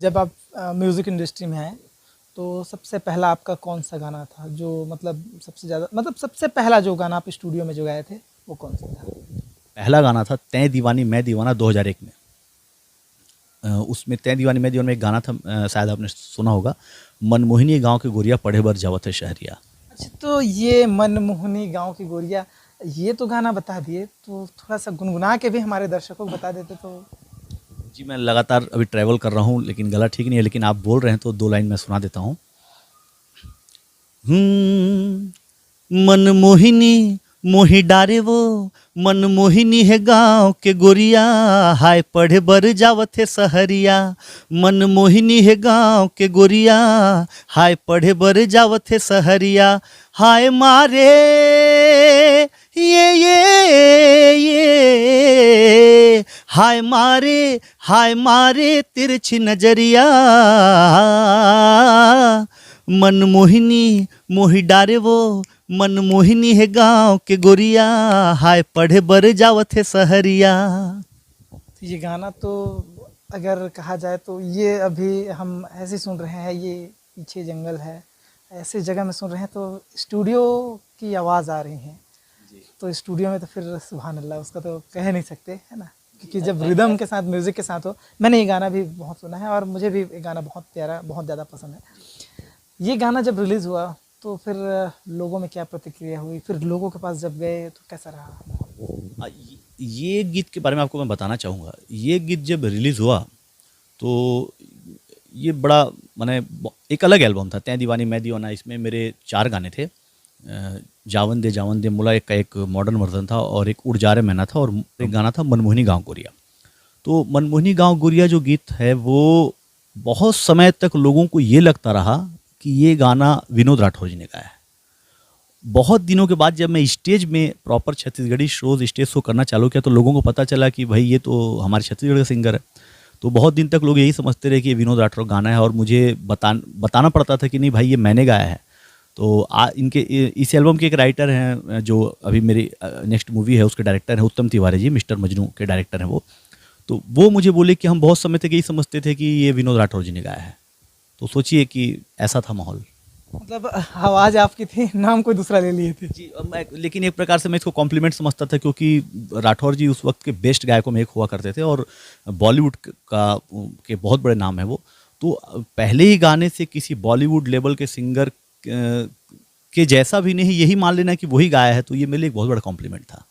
जब आप music industry में आए तो सबसे पहला आपका कौन सा गाना था जो मतलब सबसे ज़्यादा मतलब सबसे पहला जो गाना आप स्टूडियो में जो गाए थे वो कौन सा था? पहला गाना था तै दीवानी मैं दीवाना 2001 में। उसमें तै दीवानी मैं दीवाना में एक गाना था, शायद आपने सुना होगा, मनमोहिनी गाँव के गोरिया पढ़े बर जावत है शहरिया। अच्छा, तो ये मनमोहनी गाँव की गोरिया, ये तो गाना बता दिए, तो थोड़ा सा गुनगुना के भी हमारे दर्शकों को बता देते तो। जी मैं लगातार अभी ट्रैवल कर रहा हूँ लेकिन गला ठीक नहीं है, लेकिन आप बोल रहे हैं तो 2 लाइन मैं सुना देता हूँ। मनमोहिनी मोहि डारे वो, मनमोहिनी है गाँव के गोरिया, हाय पढ़े बर जावत है सहरिया। मनमोहिनी है गाँव के गोरिया, हाय पढ़े बर जावत है सहरिया। हाय मारे ये हाय मारे तिरछी नजरिया। मनमोहिनी मोहि डारे वो, मनमोहिनी है गाँव के गोरिया, हाय पढ़े बर जावत है सहरिया। तो ये गाना तो अगर कहा जाए तो ये अभी हम ऐसे सुन रहे हैं, ये पीछे जंगल है, ऐसे जगह में सुन रहे हैं तो स्टूडियो की आवाज़ आ रही है। तो स्टूडियो में तो फिर सुभान अल्लाह, उसका तो कह नहीं सकते, है ना, क्योंकि जब रिदम के साथ म्यूज़िक के साथ हो। मैंने ये गाना भी बहुत सुना है और मुझे भी ये गाना बहुत प्यारा, बहुत ज़्यादा पसंद है। ये गाना जब रिलीज़ हुआ तो फिर लोगों में क्या प्रतिक्रिया हुई, फिर लोगों के पास जब गए तो कैसा रहा? ये गीत के बारे में आपको मैं बताना चाहूँगा। ये गीत जब रिलीज़ हुआ तो ये बड़ा माने एक अलग एल्बम था, तै दीवानी मैं दीवाना। इसमें मेरे 4 गाने थे। जावन दे मुला एक का एक मॉडर्न वर्जन था और एक उड़ जा रे मैना था और एक गाना था मनमोहिनी गाँव गोरिया। तो मनमोहिनी गाँव गोरिया जो गीत है वो बहुत समय तक लोगों को ये लगता रहा कि ये गाना विनोद राठौर जी ने गाया है। बहुत दिनों के बाद जब मैं स्टेज में proper Chhattisgarhi shows stage show करना चालू किया तो लोगों को पता चला कि भाई ये तो हमारे छत्तीसगढ़ का सिंगर है। तो बहुत दिन तक लोग यही समझते रहे कि ये विनोद राठौर गाना है और मुझे बताना पड़ता था कि नहीं भाई ये मैंने गाया है। तो इनके इस एल्बम के एक राइटर हैं जो अभी मेरी नेक्स्ट मूवी है उसके डायरेक्टर हैं उत्तम तिवारी जी, मिस्टर मजनू के डायरेक्टर हैं वो। तो वो मुझे बोले कि हम बहुत समय तक यही समझते थे कि ये विनोद राठौर जी ने गाया है। तो सोचिए कि ऐसा था माहौल। मतलब आवाज़ आपकी थी, नाम कोई दूसरा ले लिए थे? जी मैं लेकिन एक प्रकार से मैं इसको कॉम्प्लीमेंट समझता था क्योंकि राठौर जी उस वक्त के बेस्ट गायकों में एक हुआ करते थे और बॉलीवुड का के बहुत बड़े नाम है वो। तो पहले ही गाने से किसी बॉलीवुड लेवल के सिंगर के जैसा भी नहीं, यही मान लेना कि वही गाया है, तो ये मेरे लिए एक बहुत बड़ा कॉम्प्लीमेंट था।